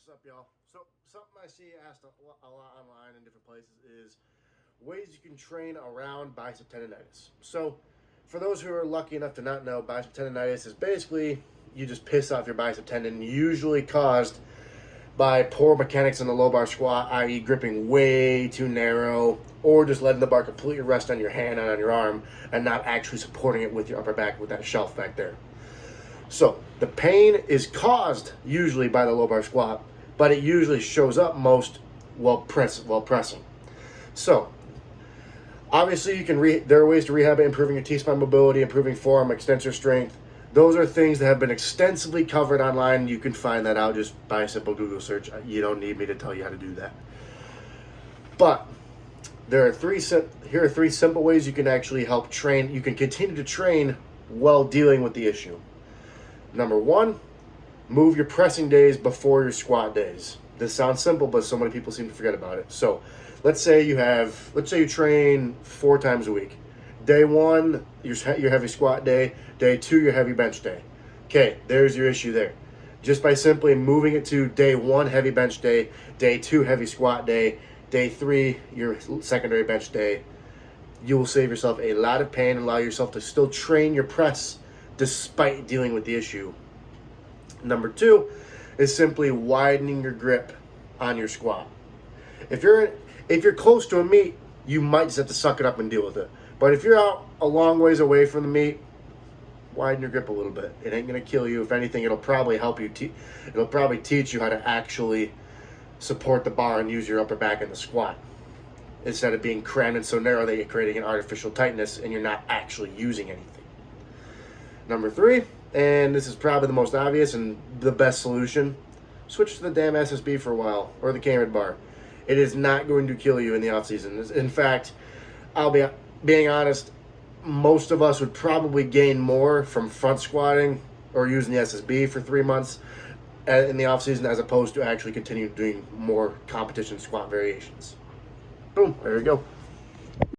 What's up, y'all? So something I see asked a lot online in different places is ways you can train around bicep tendonitis. So for those who are lucky enough to not know, bicep tendonitis is basically you just piss off your bicep tendon, usually caused by poor mechanics in the low bar squat, i.e. gripping way too narrow, or just letting the bar completely rest on your hand and on your arm and not actually supporting it with your upper back with that shelf back there. So the pain is caused usually by the low bar squat, but it usually shows up most while pressing. So obviously there are ways to rehab it, improving your T-spine mobility, improving forearm extensor strength. Those are things that have been extensively covered online. You can find that out just by a simple Google search. You don't need me to tell you how to do that. But here are three simple ways you can actually help train. You can continue to train while dealing with the issue. Number one, move your pressing days before your squat days. This sounds simple, but so many people seem to forget about it. So let's say you train 4 times a week. Day 1, your heavy squat day. Day 2, your heavy bench day. Okay, there's your issue there. Just by simply moving it to day 1, heavy bench day. Day 2, heavy squat day. Day 3, your secondary bench day. You will save yourself a lot of pain and allow yourself to still train your press despite dealing with the issue. Number 2 is simply widening your grip on your squat. If you're close to a meet, you might just have to suck it up and deal with it. But if you're out a long ways away from the meet, widen your grip a little bit. It ain't gonna kill you. If anything, it'll probably help you. It'll probably teach you how to actually support the bar and use your upper back in the squat, instead of being crammed in so narrow that you're creating an artificial tightness and you're not actually using anything. Number 3, and this is probably the most obvious and the best solution, switch to the damn SSB for a while, or the Cambridge bar. It is not going to kill you in the off season. In fact, I'll be being honest, most of us would probably gain more from front squatting or using the SSB for 3 months in the off season as opposed to actually continue doing more competition squat variations. Boom, there you go.